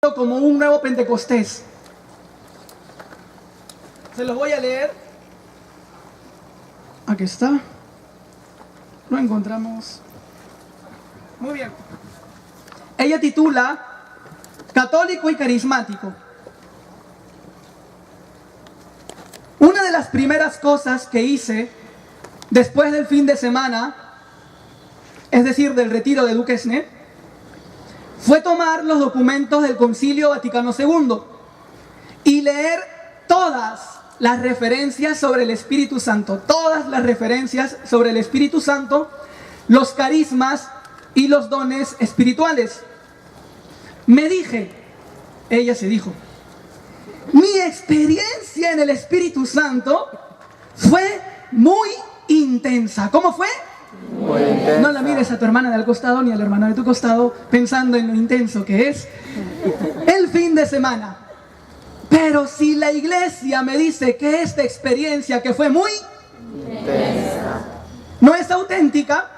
como un nuevo Pentecostés. Se los voy a leer. Aquí está. Lo encontramos. Muy bien. Ella titula Católico y Carismático. Una de las primeras cosas que hice después del fin de semana, es decir, del retiro de Duquesne, fue tomar los documentos del Concilio Vaticano II y leer todas las referencias sobre el Espíritu Santo, todas las referencias sobre el Espíritu Santo, los carismas y los dones espirituales. Me dije, ella se dijo, mi experiencia en el Espíritu Santo fue muy intensa. ¿Cómo fue? Muy intensa. No la mires a tu hermana de al costado ni al hermano de tu costado pensando en lo intenso que es el fin de semana. Pero si la iglesia me dice que esta experiencia que fue muy Intensa. no es auténtica,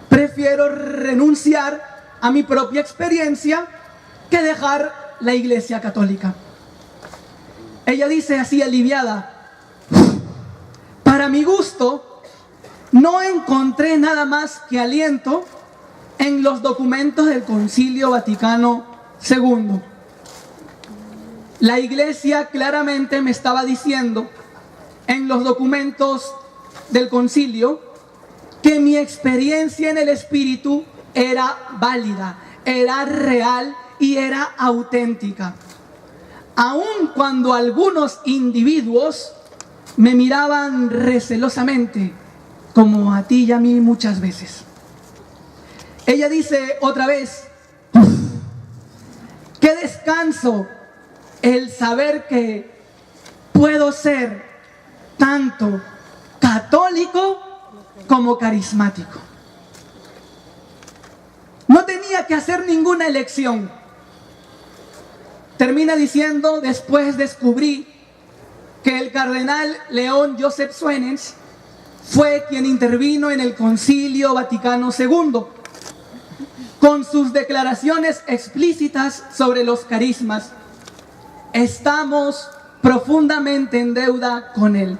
prefiero renunciar a mi propia experiencia que dejar la iglesia católica. Ella dice así aliviada, para mi gusto, no encontré nada más que aliento en los documentos del Concilio Vaticano II. La iglesia claramente me estaba diciendo en los documentos del concilio que mi experiencia en el Espíritu era válida, era real y era auténtica. Aun cuando algunos individuos me miraban recelosamente, como a ti y a mí muchas veces. Ella dice otra vez, qué descanso el saber que puedo ser tanto católico como carismático. No tenía que hacer ninguna elección. Termina diciendo, después descubrí que el cardenal León Joseph Suenens fue quien intervino en el Concilio Vaticano II con sus declaraciones explícitas sobre los carismas. Estamos profundamente en deuda con él.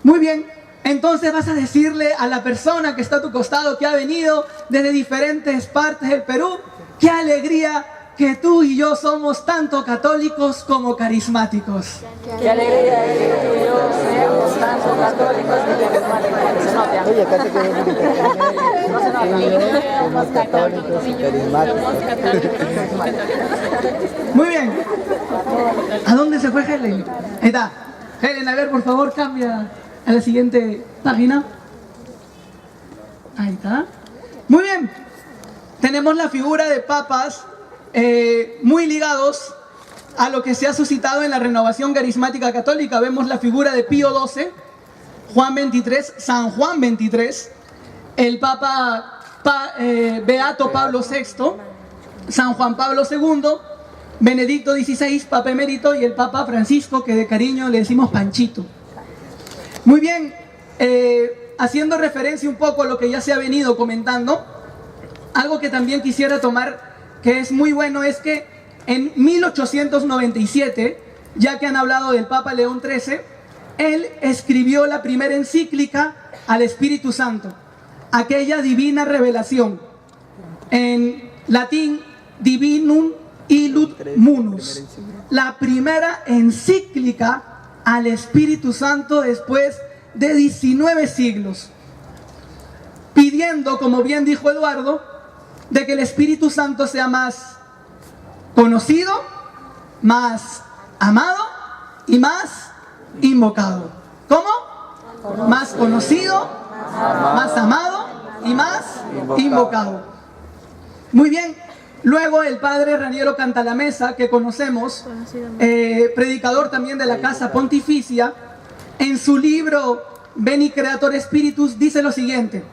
Muy bien, entonces vas a decirle a la persona que está a tu costado, que ha venido desde diferentes partes del Perú, qué alegría que tú y yo somos tanto católicos como carismáticos. Qué alegría que tú y yo seamos tanto católicos y carismáticos. Se nota. Oye, casi que No se nota. somos católicos y carismáticos. Muy bien. ¿A dónde se fue Helen? Ahí está. Helen, a ver, por favor, cambia a la siguiente página. Ahí está. Muy bien. Tenemos la figura de papas muy ligados a lo que se ha suscitado en la renovación carismática católica. Vemos la figura de Pío XII, Juan XXIII, San Juan XXIII, el Papa Beato Pablo VI, San Juan Pablo II, Benedicto XVI, Papa Emérito, y el Papa Francisco, que de cariño le decimos Panchito. Muy bien, haciendo referencia un poco a lo que ya se ha venido comentando, algo que también quisiera tomar, que es muy bueno, es que en 1897, ya que han hablado del Papa León XIII, él escribió la primera encíclica al Espíritu Santo, aquella divina revelación, en latín Divinum Illud Munus, la primera encíclica al Espíritu Santo después de 19 siglos, pidiendo, como bien dijo Eduardo, de que el Espíritu Santo sea más conocido, más amado y más invocado. ¿Cómo? Más conocido, más amado y más invocado. Muy bien. Luego el padre Raniero Cantalamessa, que conocemos, predicador también de la Casa Pontificia, en su libro Veni Creator Spiritus dice lo siguiente: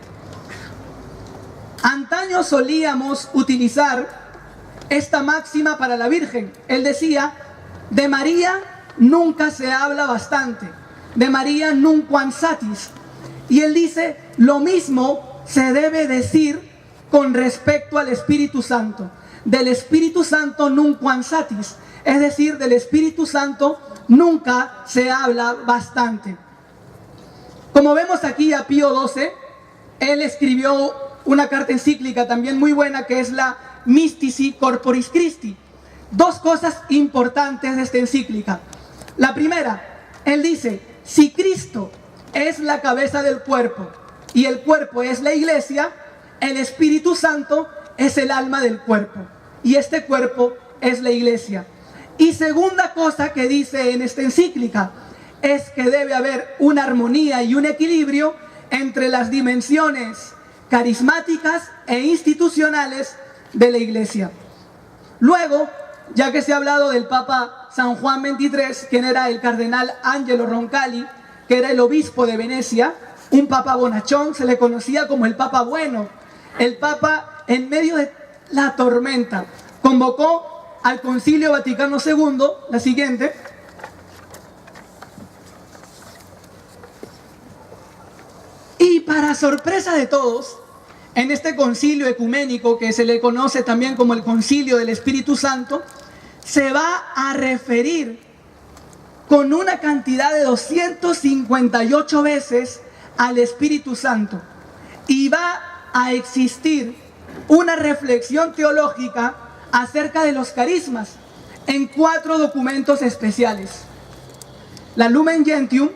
antaño solíamos utilizar esta máxima para la Virgen. Él decía, de María nunca se habla bastante, de María nunquam satis. Y él dice, lo mismo se debe decir con respecto al Espíritu Santo. del Espíritu Santo nunquam satis, es decir, del Espíritu Santo nunca se habla bastante. Como vemos aquí a Pío XII, él escribió una carta encíclica también muy buena que es la Mystici Corporis Christi. Dos cosas importantes de esta encíclica. La primera, él dice, si Cristo es la cabeza del cuerpo y el cuerpo es la iglesia, el Espíritu Santo es el alma del cuerpo y este cuerpo es la iglesia. Y segunda cosa que dice en esta encíclica es que debe haber una armonía y un equilibrio entre las dimensiones carismáticas e institucionales de la iglesia. Luego, ya que se ha hablado del Papa San Juan XXIII, quien era el cardenal Angelo Roncalli, que era el obispo de Venecia, un papa bonachón, se le conocía como el Papa Bueno. El Papa, en medio de la tormenta, convocó al Concilio Vaticano II, la siguiente, y para sorpresa de todos, en este concilio ecuménico, que se le conoce también como el Concilio del Espíritu Santo, se va a referir con una cantidad de 258 veces al Espíritu Santo. Y va a existir una reflexión teológica acerca de los carismas en 4 documentos especiales: la Lumen Gentium,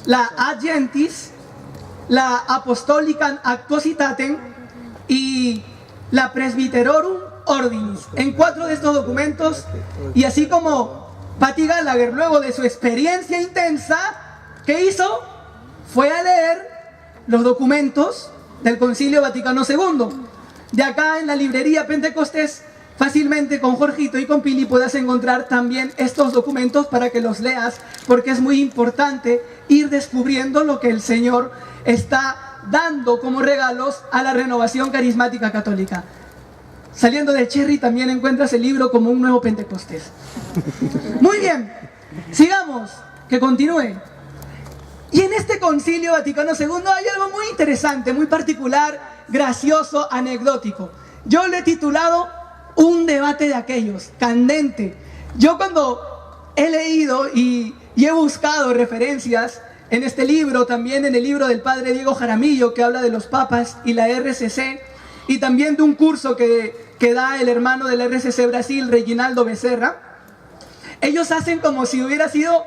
la Ad Gentis, la Apostolicam Actuositatem y la Presbyterorum Ordinis. En 4 de estos documentos, y así como Patty Gallagher, luego de su experiencia intensa, ¿qué hizo? Fue a leer los documentos del Concilio Vaticano II. De acá en la librería Pentecostés, fácilmente con Jorgito y con Pili puedas encontrar también estos documentos para que los leas, porque es muy importante ir descubriendo lo que el Señor está dando como regalos a la renovación carismática católica. Saliendo de Cherry también encuentras el libro como un nuevo Pentecostés. Muy bien, sigamos, que continúe. Y en este Concilio Vaticano II hay algo muy interesante, muy particular, gracioso, anecdótico. Yo lo he titulado un debate de aquellos, candente. Yo cuando he leído y he buscado referencias en este libro, también en el libro del padre Diego Jaramillo, que habla de los papas y la RCC, y también de un curso que da el hermano del RCC Brasil, Reginaldo Becerra, ellos hacen como si hubiera sido,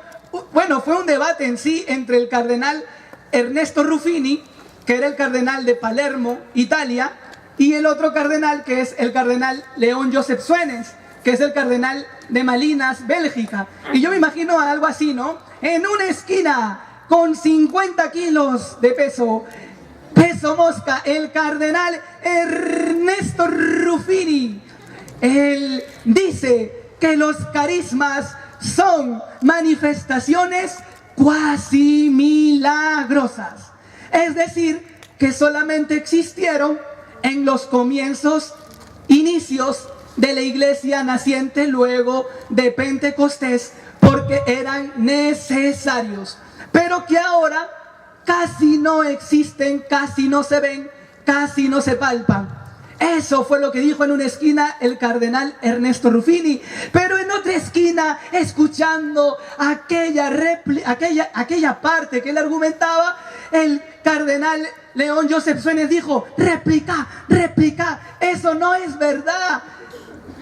bueno, fue un debate en sí entre el cardenal Ernesto Ruffini, que era el cardenal de Palermo, Italia, y el otro cardenal, que es el cardenal León Joseph Suenes, que es el cardenal de Malinas, Bélgica. Y yo me imagino algo así, ¿no? En una esquina, con 50 kilos de peso mosca, el cardenal Ernesto Ruffini. Él dice que los carismas son manifestaciones cuasi milagrosas. Es decir, que solamente existieron en los comienzos, inicios de la iglesia naciente luego de Pentecostés, porque eran necesarios, pero que ahora casi no existen, casi no se ven, casi no se palpan. Eso fue lo que dijo en una esquina el cardenal Ernesto Ruffini, pero en otra esquina, escuchando aquella parte que él argumentaba, el cardenal León Joseph Suenes dijo: replica, eso no es verdad.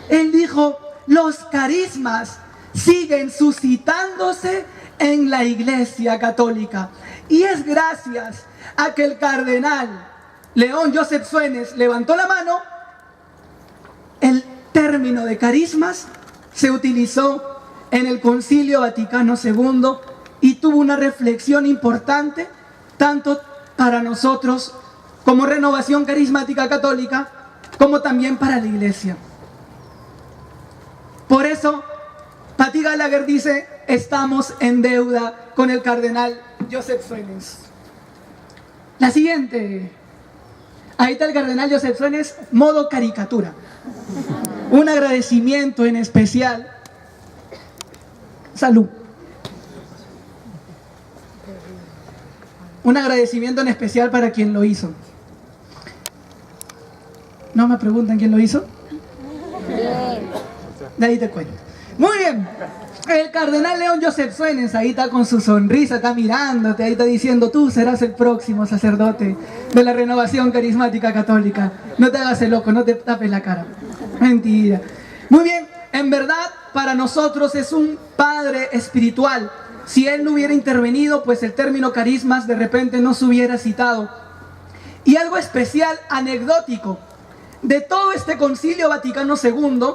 Él dijo: los carismas siguen suscitándose en la Iglesia Católica. Y es gracias a que el cardenal León Joseph Suenes levantó la mano, el término de carismas se utilizó en el Concilio Vaticano II y tuvo una reflexión importante, tanto para nosotros como Renovación Carismática Católica, como también para la Iglesia. Por eso, Patty Gallagher dice: estamos en deuda con el cardenal Joseph Suenes. La siguiente. Ahí está el cardenal Joseph Suenes, modo caricatura. Un agradecimiento en especial. Salud. Un agradecimiento en especial para quien lo hizo. ¿No me preguntan quién lo hizo? De ahí te cuento. Muy bien. El cardenal León Joseph Suenes, ahí está con su sonrisa, está mirándote, ahí está diciendo, tú serás el próximo sacerdote de la Renovación Carismática Católica. No te hagas el loco, no te tapes la cara. Mentira. Muy bien, en verdad, para nosotros es un padre espiritual. Si él no hubiera intervenido, pues el término carismas de repente no se hubiera citado. Y algo especial, anecdótico, de todo este Concilio Vaticano II,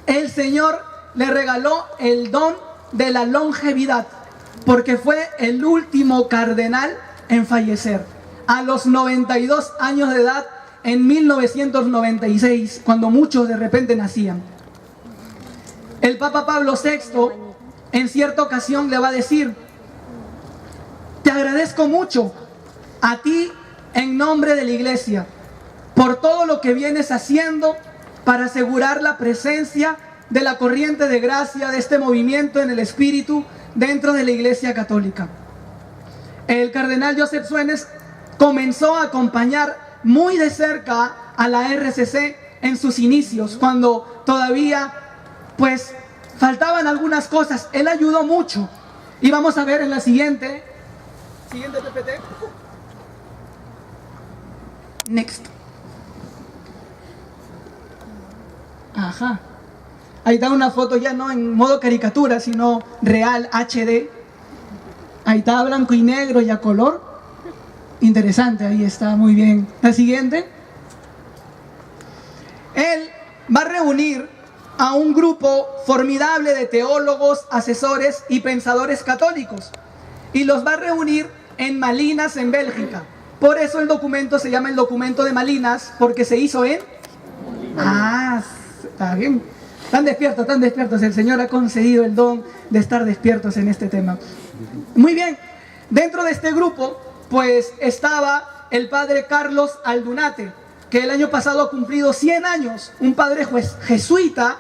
el Señor le regaló el don de la longevidad, porque fue el último cardenal en fallecer, a los 92 años de edad, en 1996, cuando muchos de repente nacían. El Papa Pablo VI, en cierta ocasión, le va a decir, te agradezco mucho a ti en nombre de la Iglesia, por todo lo que vienes haciendo para asegurar la presencia de la corriente de gracia de este movimiento en el espíritu dentro de la Iglesia Católica. El cardenal Joseph Suenes comenzó a acompañar muy de cerca a la RCC en sus inicios, cuando todavía pues faltaban algunas cosas. Él ayudó mucho y vamos a ver en la siguiente PPT. Next. Ajá. Ahí está una foto ya no en modo caricatura, sino real, HD. Ahí está blanco y negro y a color. Interesante, ahí está, muy bien. La siguiente. Él va a reunir a un grupo formidable de teólogos, asesores y pensadores católicos. Y los va a reunir en Malinas, en Bélgica. Por eso el documento se llama el documento de Malinas, porque se hizo en... Ah, está bien. Están despiertos. El Señor ha concedido el don de estar despiertos en este tema. Muy bien. Dentro de este grupo, pues, estaba el padre Carlos Aldunate, que el año pasado ha cumplido 100 años. Un padre jesuita,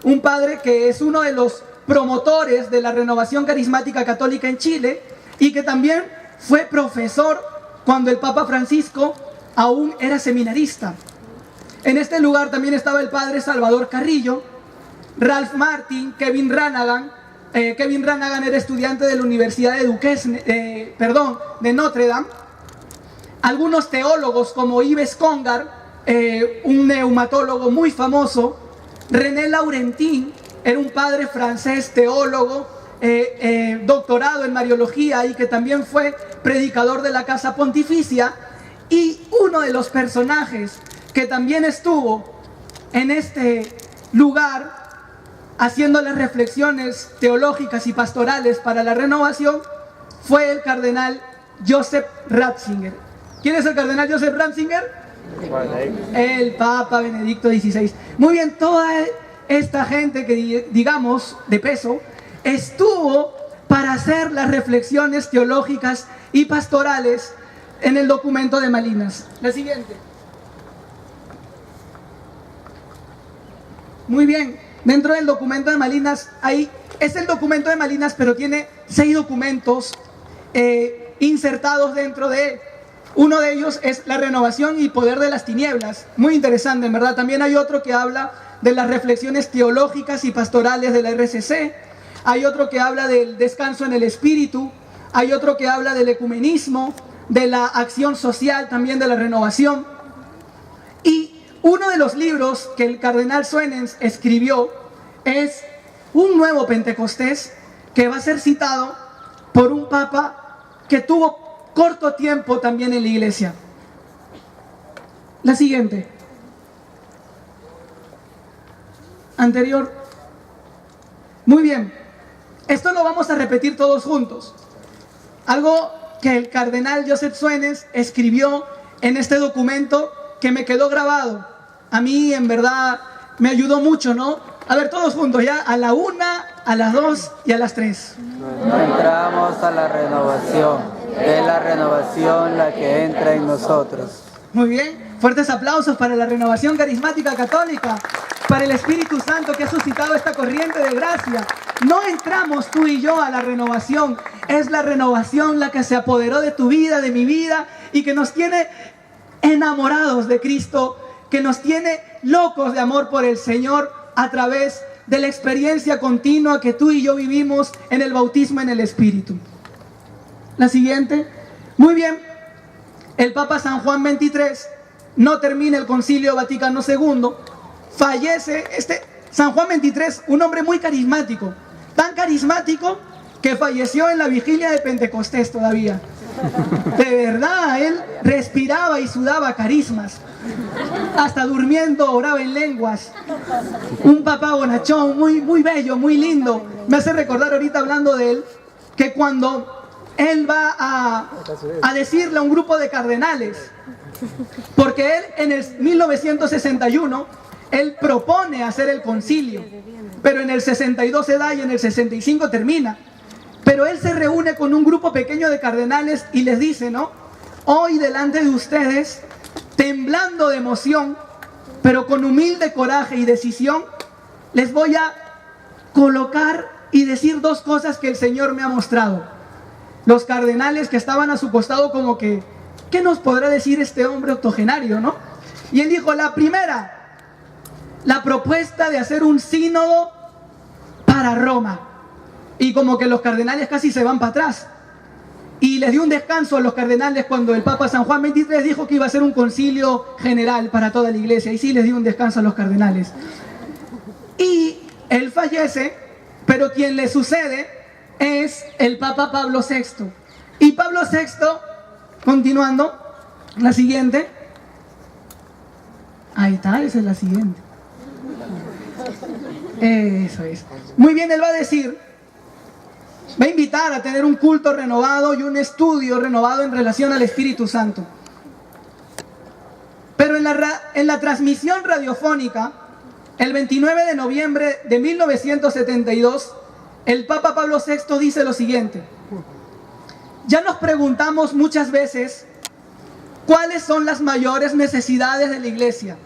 un padre que es uno de los promotores de la Renovación Carismática Católica en Chile y que también fue profesor cuando el Papa Francisco aún era seminarista. En este lugar también estaba el padre Salvador Carrillo, Ralph Martin, Kevin Ranaghan. Kevin Ranaghan era estudiante de la Universidad de Notre Dame. Algunos teólogos como Yves Congar, un neumatólogo muy famoso. René Laurentin era un padre francés teólogo, doctorado en Mariología y que también fue predicador de la Casa Pontificia. Y uno de los personajes que también estuvo en este lugar haciendo las reflexiones teológicas y pastorales para la renovación fue el cardenal Joseph Ratzinger. ¿Quién es el cardenal Joseph Ratzinger? El Papa Benedicto XVI. Muy bien, toda esta gente que digamos de peso estuvo para hacer las reflexiones teológicas y pastorales en el documento de Malinas. La siguiente. Muy bien. Dentro del documento de Malinas, es el documento de Malinas, pero tiene 6 documentos insertados dentro de él. Uno de ellos es la renovación y poder de las tinieblas. Muy interesante, en verdad. También hay otro que habla de las reflexiones teológicas y pastorales de la RCC. Hay otro que habla del descanso en el espíritu. Hay otro que habla del ecumenismo, de la acción social, también de la renovación. Y uno de los libros que el cardenal Suenes escribió es un nuevo Pentecostés que va a ser citado por un papa que tuvo corto tiempo también en la iglesia. La siguiente. Anterior. Muy bien. Esto lo vamos a repetir todos juntos. Algo que el cardenal Joseph Suenes escribió en este documento que me quedó grabado. A mí, en verdad, me ayudó mucho, ¿no? A ver, todos juntos, ya, a la 1, a las 2 y a las 3. Entramos a la renovación. Es la renovación la que entra en nosotros. Muy bien. Fuertes aplausos para la Renovación Carismática Católica, para el Espíritu Santo que ha suscitado esta corriente de gracia. No entramos tú y yo a la renovación. Es la renovación la que se apoderó de tu vida, de mi vida, y que nos tiene enamorados de Cristo que nos tiene locos de amor por el Señor a través de la experiencia continua que tú y yo vivimos en el bautismo en el Espíritu. La siguiente. Muy bien, el Papa San Juan XXIII no termina el Concilio Vaticano II, fallece San Juan XXIII, un hombre muy carismático, tan carismático que falleció en la vigilia de Pentecostés todavía. De verdad, él respiraba y sudaba carismas. Hasta durmiendo oraba en lenguas. Un papá bonachón, muy, muy bello, muy lindo. Me hace recordar ahorita hablando de él, que cuando él va a decirle a un grupo de cardenales, porque él en el 1961, él propone hacer el concilio, pero en el 62 se da y en el 65 termina. Pero él se reúne con un grupo pequeño de cardenales y les dice, ¿no? Hoy delante de ustedes, temblando de emoción, pero con humilde coraje y decisión, les voy a colocar y decir dos cosas que el Señor me ha mostrado. Los cardenales que estaban a su costado como que, ¿qué nos podrá decir este hombre octogenario, no? Y él dijo, la primera, la propuesta de hacer un sínodo para Roma. Y como que los cardenales casi se van para atrás. Y les dio un descanso a los cardenales cuando el Papa San Juan XXIII dijo que iba a ser un concilio general para toda la iglesia. Y sí les dio un descanso a los cardenales. Y él fallece, pero quien le sucede es el Papa Pablo VI. Y Pablo VI, continuando, la siguiente. Ahí está, esa es la siguiente. Eso es. Muy bien, él va a decir, va a invitar a tener un culto renovado y un estudio renovado en relación al Espíritu Santo. Pero en la transmisión radiofónica, el 29 de noviembre de 1972, el Papa Pablo VI dice lo siguiente: ya nos preguntamos muchas veces cuáles son las mayores necesidades de la iglesia.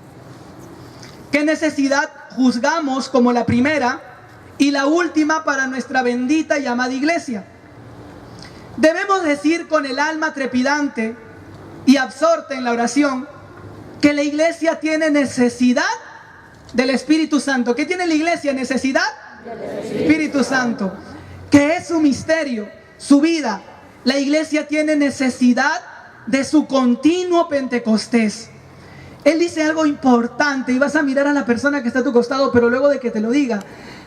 ¿Qué necesidad juzgamos como la primera y la última para nuestra bendita y amada iglesia? Debemos decir con el alma trepidante y absorta en la oración que la iglesia tiene necesidad del Espíritu Santo. ¿Qué tiene la iglesia? Necesidad del Espíritu Santo, que es su misterio, su vida. La iglesia tiene necesidad de su continuo Pentecostés. Él dice algo importante y vas a mirar a la persona que está a tu costado, pero luego de que te lo diga,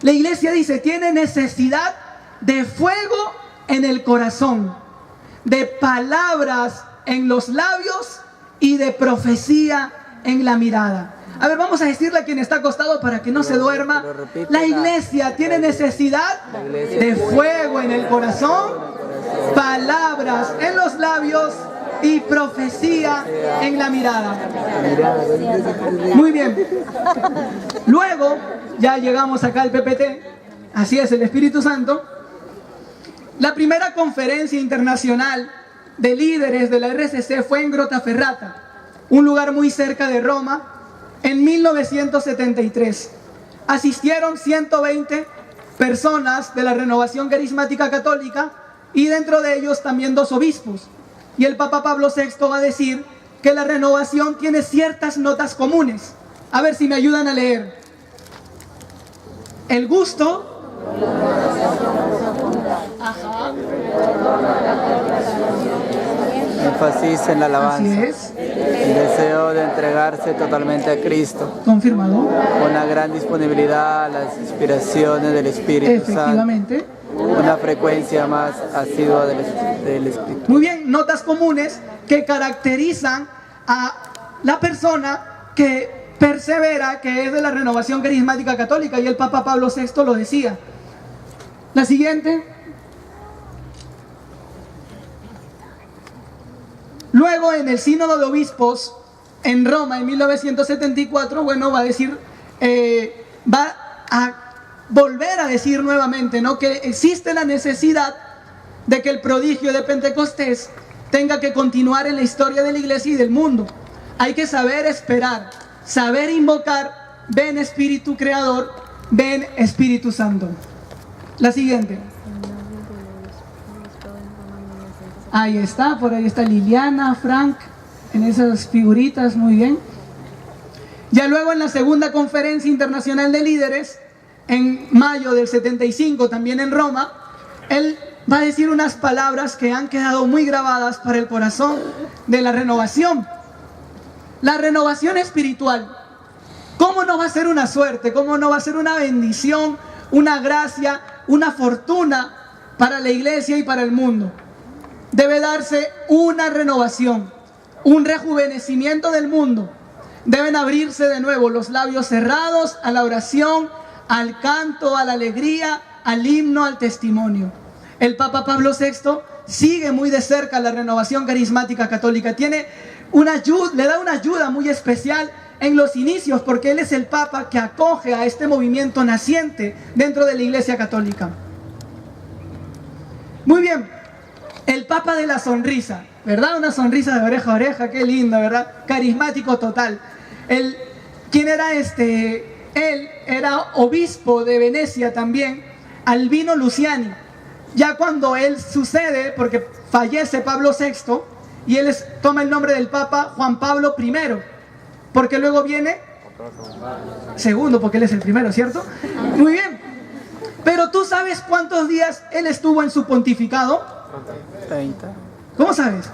la iglesia dice, tiene necesidad de fuego en el corazón, de palabras en los labios y de profecía en la mirada. A ver, vamos a decirle a quien está acostado para que no se duerma. La iglesia tiene necesidad de fuego en el corazón, palabras en los labios y profecía en la mirada. Muy bien. Luego, ya llegamos acá al PPT. Así es, el Espíritu Santo. La primera conferencia internacional de líderes de la RCC fue en Grottaferrata, un lugar muy cerca de Roma, en 1973. Asistieron 120 personas de la Renovación Carismática Católica y dentro de ellos también 2 obispos. Y el Papa Pablo VI va a decir que la renovación tiene ciertas notas comunes. A ver si me ayudan a leer. El gusto. Ajá. Énfasis en la alabanza. Así es. El deseo de entregarse totalmente a Cristo. Confirmado. Una gran disponibilidad a las inspiraciones del Espíritu Santo. Efectivamente. Una frecuencia más asidua del Espíritu. Muy bien, notas comunes que caracterizan a la persona que persevera, que es de la Renovación Carismática Católica, y el Papa Pablo VI lo decía. La siguiente. Luego, en el Sínodo de Obispos en Roma en 1974, bueno, va a decir, va a volver a decir nuevamente, ¿no?, que existe la necesidad de que el prodigio de Pentecostés tenga que continuar en la historia de la iglesia y del mundo. Hay que saber esperar, saber invocar. Ven Espíritu Creador, ven Espíritu Santo. La siguiente. Ahí está, por ahí está Liliana, Frank, en esas figuritas, muy bien. Ya luego en la segunda conferencia internacional de líderes, en mayo del 75, también en Roma, él va a decir unas palabras que han quedado muy grabadas para el corazón de la renovación. La renovación espiritual, ¿cómo no va a ser una suerte? ¿Cómo no va a ser una bendición, una gracia, una fortuna para la iglesia y para el mundo? Debe darse una renovación, un rejuvenecimiento del mundo. Deben abrirse de nuevo los labios cerrados a la oración, al canto, a la alegría, al himno, al testimonio. El Papa Pablo VI sigue muy de cerca la renovación carismática católica. Tiene una ayuda, le da una ayuda muy especial en los inicios, porque él es el Papa que acoge a este movimiento naciente dentro de la Iglesia Católica. Muy bien, el Papa de la sonrisa, ¿verdad? Una sonrisa de oreja a oreja, qué lindo, ¿verdad? Carismático total. ¿Quién era este? Él era obispo de Venecia también, Albino Luciani. Ya cuando él sucede, porque fallece Pablo VI, y él toma el nombre del Papa Juan Pablo I, porque luego viene segundo, porque él es el primero, ¿cierto? Muy bien. Pero ¿tú sabes cuántos días él estuvo en su pontificado? 30. ¿Cómo sabes?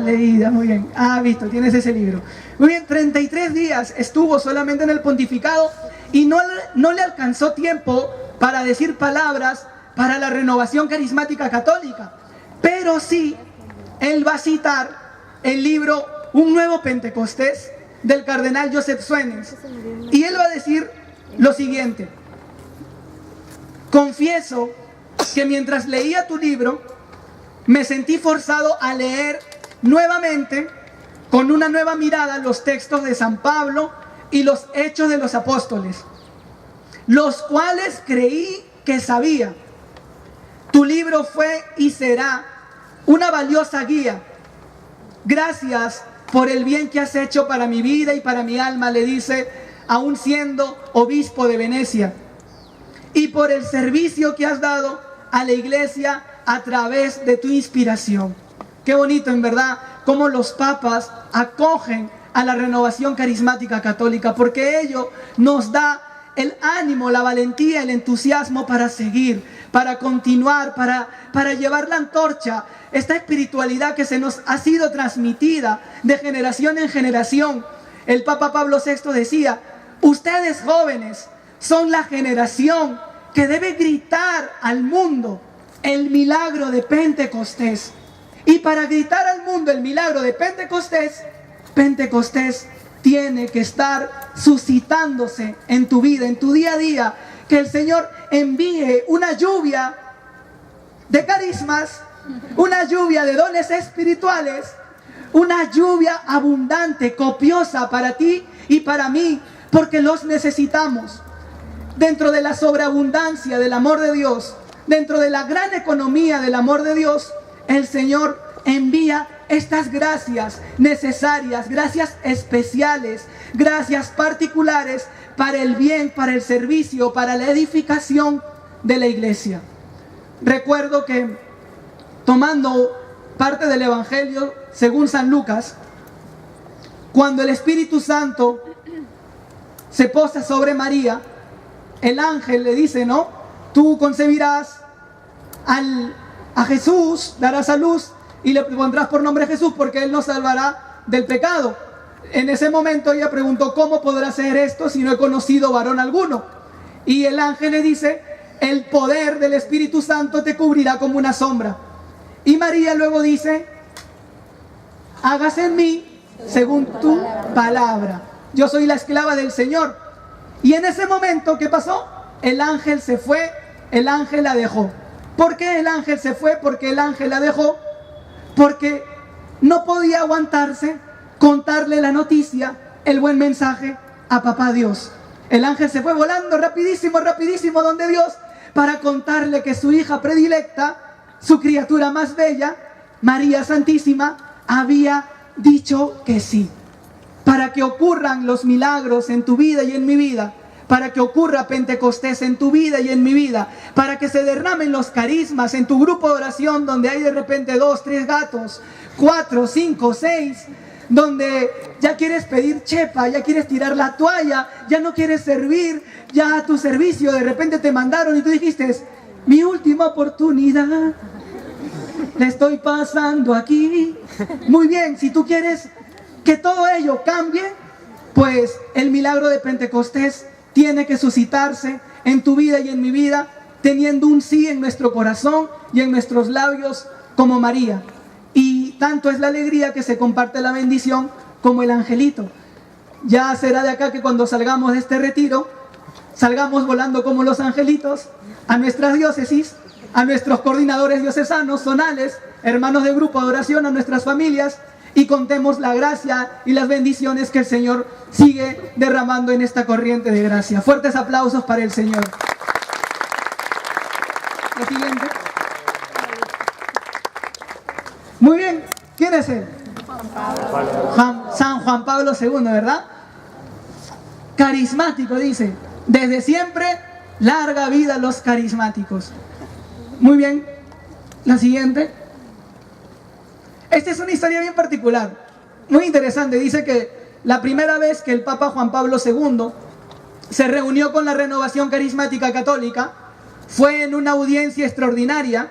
Leída, muy bien. Visto, tienes ese libro. Muy bien, 33 días estuvo solamente en el pontificado y no le alcanzó tiempo para decir palabras para la renovación carismática católica. Pero sí, él va a citar el libro Un Nuevo Pentecostés del cardenal Joseph Suenes. Y él va a decir lo siguiente: confieso que mientras leía tu libro, me sentí forzado a leer nuevamente, con una nueva mirada, los textos de San Pablo y los Hechos de los Apóstoles, los cuales creí que sabía. Tu libro fue y será una valiosa guía. Gracias por el bien que has hecho para mi vida y para mi alma, le dice, aún siendo obispo de Venecia, y por el servicio que has dado a la iglesia a través de tu inspiración. Qué bonito, en verdad, cómo los papas acogen a la renovación carismática católica, porque ello nos da el ánimo, la valentía, el entusiasmo para seguir, para continuar, para llevar la antorcha, esta espiritualidad que se nos ha sido transmitida de generación en generación. El Papa Pablo VI decía: ustedes jóvenes son la generación que debe gritar al mundo el milagro de Pentecostés. Y para gritar al mundo el milagro de Pentecostés, Pentecostés tiene que estar suscitándose en tu vida, en tu día a día. Que el Señor envíe una lluvia de carismas, una lluvia de dones espirituales, una lluvia abundante, copiosa para ti y para mí, porque los necesitamos. Dentro de la sobreabundancia del amor de Dios, dentro de la gran economía del amor de Dios, el Señor envía estas gracias necesarias, gracias especiales, gracias particulares para el bien, para el servicio, para la edificación de la iglesia. Recuerdo que, tomando parte del Evangelio según San Lucas, cuando el Espíritu Santo se posa sobre María, el ángel le dice, ¿no? Tú concebirás a Jesús, darás a luz y le pondrás por nombre Jesús, porque Él nos salvará del pecado. En ese momento ella preguntó: ¿cómo podrá ser esto si no he conocido varón alguno? Y el ángel le dice: el poder del Espíritu Santo te cubrirá como una sombra. Y María luego dice: hágase en mí según tu palabra. Yo soy la esclava del Señor. Y en ese momento, ¿qué pasó? El ángel se fue, el ángel la dejó. ¿Por qué el ángel se fue? Porque el ángel la dejó. Porque no podía aguantarse contarle la noticia, el buen mensaje a papá Dios. El ángel se fue volando rapidísimo, rapidísimo donde Dios, para contarle que su hija predilecta, su criatura más bella, María Santísima, había dicho que sí. Para que ocurran los milagros en tu vida y en mi vida, para que ocurra Pentecostés en tu vida y en mi vida, para que se derramen los carismas en tu grupo de oración donde hay de repente 2, 3 gatos, 4, 5, 6, donde ya quieres pedir chepa, ya quieres tirar la toalla, ya no quieres servir, ya a tu servicio de repente te mandaron y tú dijiste, mi última oportunidad, la estoy pasando aquí. Muy bien, si tú quieres que todo ello cambie, pues el milagro de Pentecostés tiene que suscitarse en tu vida y en mi vida, teniendo un sí en nuestro corazón y en nuestros labios como María. Y tanto es la alegría que se comparte la bendición como el angelito. Ya será de acá que cuando salgamos de este retiro, salgamos volando como los angelitos a nuestras diócesis, a nuestros coordinadores diocesanos, zonales, hermanos de grupo de oración, a nuestras familias, y contemos la gracia y las bendiciones que el Señor sigue derramando en esta corriente de gracia. Fuertes aplausos para el Señor. La siguiente. Muy bien, ¿quién es él? San Juan Pablo II, ¿verdad? Carismático, dice. Desde siempre, larga vida a los carismáticos. Muy bien, la siguiente. Esta es una historia bien particular, muy interesante. Dice que la primera vez que el Papa Juan Pablo II se reunió con la Renovación Carismática Católica fue en una audiencia extraordinaria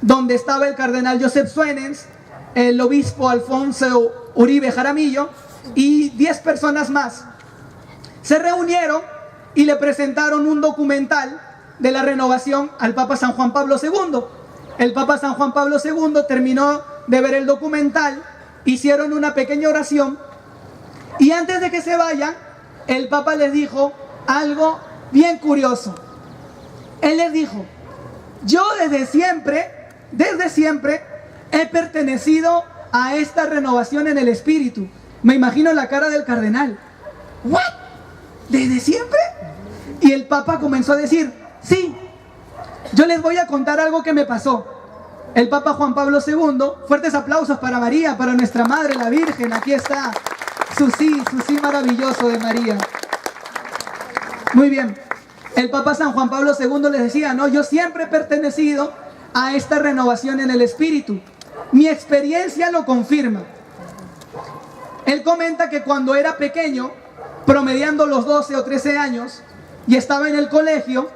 donde estaba el cardenal Joseph Suenens, el obispo Alfonso Uribe Jaramillo y 10 personas más. Se reunieron y le presentaron un documental de la renovación al Papa San Juan Pablo II. El Papa San Juan Pablo II terminó de ver el documental, hicieron una pequeña oración y antes de que se vayan, el Papa les dijo algo bien curioso. Él les dijo, yo desde siempre he pertenecido a esta renovación en el espíritu. Me imagino la cara del cardenal. ¿What? ¿Desde siempre? Y el Papa comenzó a decir, sí, yo les voy a contar algo que me pasó. El Papa Juan Pablo II, fuertes aplausos para María, para nuestra Madre, la Virgen. Aquí está su sí maravilloso de María. Muy bien. El Papa San Juan Pablo II les decía, no, yo siempre he pertenecido a esta renovación en el espíritu. Mi experiencia lo confirma. Él comenta que cuando era pequeño, promediando los 12 o 13 años, y estaba en el colegio,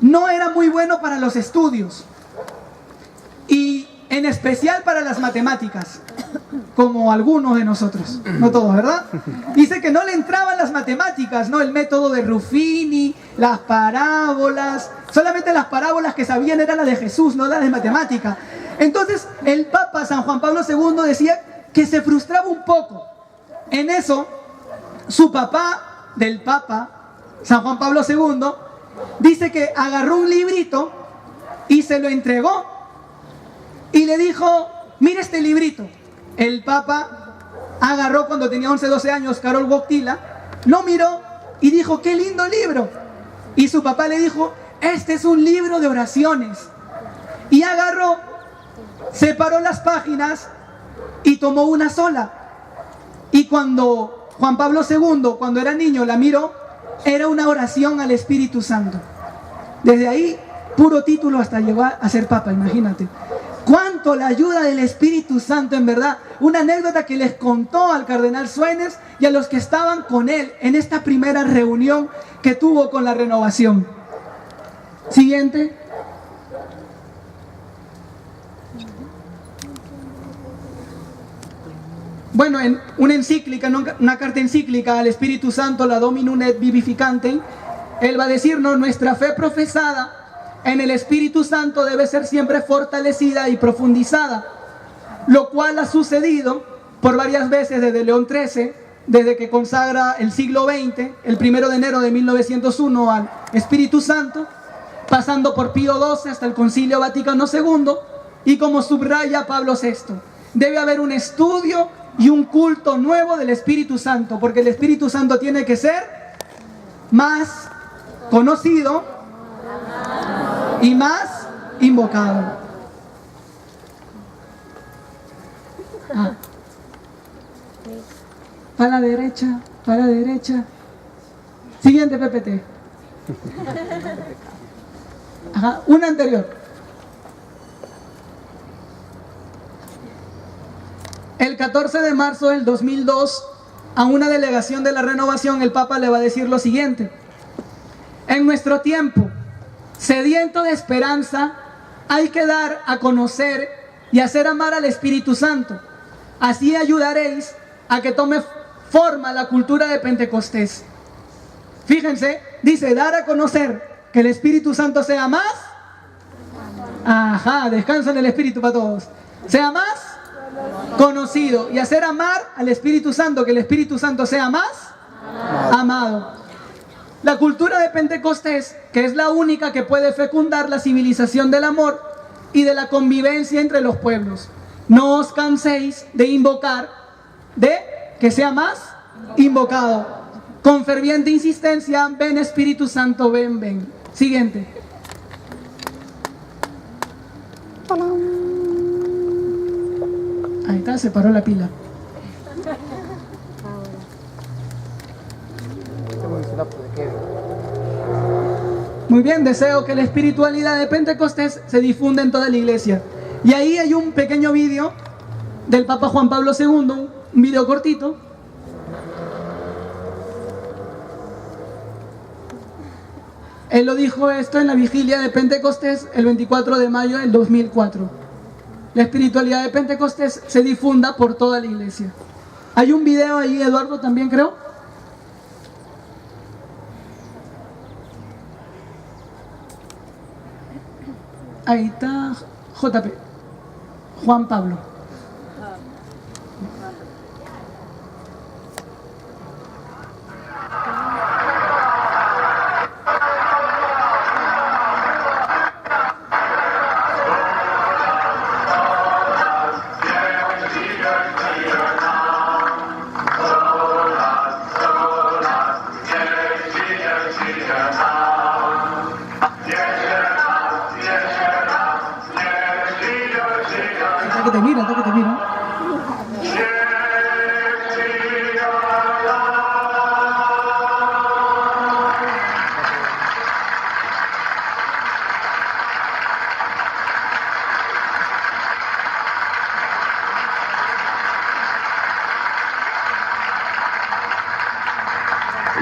no era muy bueno para los estudios. Y en especial para las matemáticas, como algunos de nosotros, no todos, ¿verdad? Dice que no le entraban las matemáticas, ¿no? El método de Ruffini, las parábolas, solamente las parábolas que sabían eran las de Jesús, no las de matemática. Entonces el Papa San Juan Pablo II decía que se frustraba un poco. En eso, su papá del Papa San Juan Pablo II dice que agarró un librito y se lo entregó. Y le dijo, mira este librito. El Papa agarró cuando tenía 11, 12 años, Karol Wojtyla, lo miró y dijo, qué lindo libro. Y su papá le dijo, este es un libro de oraciones. Y agarró, separó las páginas y tomó una sola. Y cuando Juan Pablo II, cuando era niño, la miró, era una oración al Espíritu Santo. Desde ahí, puro título hasta llegar a ser Papa, imagínate. Cuánto la ayuda del Espíritu Santo, en verdad. Una anécdota que les contó al cardenal Suenens y a los que estaban con él en esta primera reunión que tuvo con la renovación. Siguiente. Bueno, en una encíclica, una carta encíclica al Espíritu Santo, la Dominum et Vivificantem, él va a decirnos, nuestra fe profesada en el Espíritu Santo debe ser siempre fortalecida y profundizada, lo cual ha sucedido por varias veces desde León XIII, desde que consagra el siglo XX, el 1 de enero de 1901 al Espíritu Santo, pasando por Pío XII hasta el Concilio Vaticano II, y como subraya Pablo VI, debe haber un estudio y un culto nuevo del Espíritu Santo, porque el Espíritu Santo tiene que ser más conocido y más invocado. Para la derecha, para la derecha. Siguiente PPT. Ajá, una anterior. El 14 de marzo del 2002, a una delegación de la Renovación, el Papa le va a decir lo siguiente: en nuestro tiempo, sediento de esperanza, hay que dar a conocer y hacer amar al Espíritu Santo. Así ayudaréis a que tome forma la cultura de Pentecostés. Fíjense, dice dar a conocer, que el Espíritu Santo sea más. Ajá, descanso en el Espíritu para todos. Sea más conocido, y hacer amar al Espíritu Santo, que el Espíritu Santo sea más amado. La cultura de Pentecostés, que es la única que puede fecundar la civilización del amor y de la convivencia entre los pueblos. No os canséis de invocar, de que sea más invocado. Con ferviente insistencia, ven Espíritu Santo, ven, ven. Siguiente. Ahí está, se paró la pila. Muy bien, deseo que la espiritualidad de Pentecostés se difunda en toda la iglesia. Y ahí hay un pequeño vídeo del Papa Juan Pablo II, un vídeo cortito. Él lo dijo esto en la vigilia de Pentecostés el 24 de mayo del 2004. La espiritualidad de Pentecostés se difunda por toda la iglesia. Hay un video ahí, Eduardo, también creo. Ahí está JP, Juan Pablo. Hasta que te mira, hasta que te mira.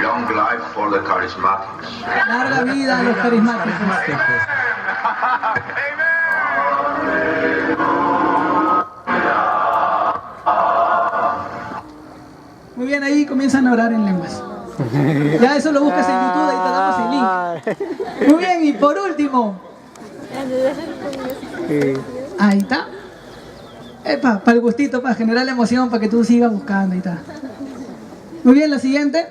Long life for the charismatics. Larga vida a los carismáticos. Muy bien, ahí comienzan a orar en lenguas. Ya eso lo buscas en YouTube, ahí te damos el link. Muy bien, y por último. Ahí está. Epa, para el gustito, para generar la emoción, para que tú sigas buscando, ahí está. Muy bien, la siguiente.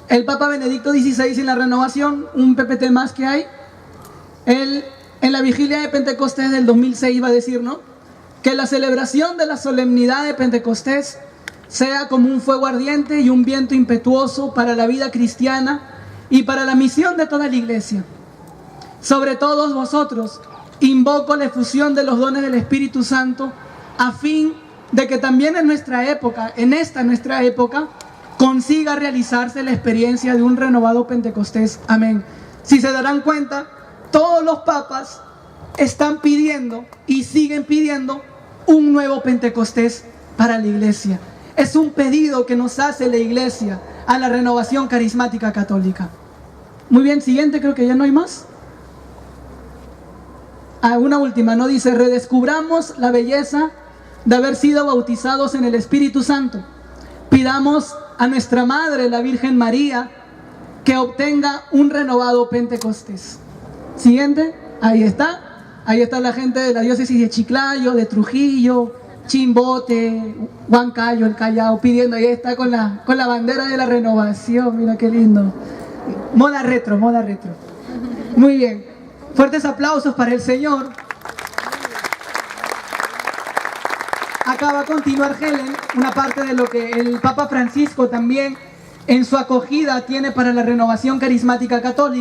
El Papa Benedicto XVI en la Renovación, un PPT más que hay. Él, en la vigilia de Pentecostés del 2006, va a decir, ¿no?, que la celebración de la solemnidad de Pentecostés sea como un fuego ardiente y un viento impetuoso para la vida cristiana y para la misión de toda la iglesia. Sobre todos vosotros, invoco la efusión de los dones del Espíritu Santo, a fin de que también en nuestra época, nuestra época, consiga realizarse la experiencia de un renovado Pentecostés. Amén. Si se darán cuenta, todos los papas están pidiendo y siguen pidiendo un nuevo Pentecostés para la iglesia. Es un pedido que nos hace la iglesia a la Renovación Carismática Católica. Muy bien, siguiente, creo que ya no hay más. Una última, ¿no? Dice: redescubramos la belleza de haber sido bautizados en el Espíritu Santo. Pidamos a nuestra Madre, la Virgen María, que obtenga un renovado Pentecostés. Siguiente, ahí está. Ahí está la gente de la diócesis de Chiclayo, de Trujillo, Chimbote, Huancayo, el Callao, pidiendo. Ahí está con la bandera de la renovación. Mira qué lindo. Moda retro, moda retro. Muy bien. Fuertes aplausos para el Señor. Acá va a continuar Helen, una parte de lo que el Papa Francisco también en su acogida tiene para la Renovación Carismática Católica.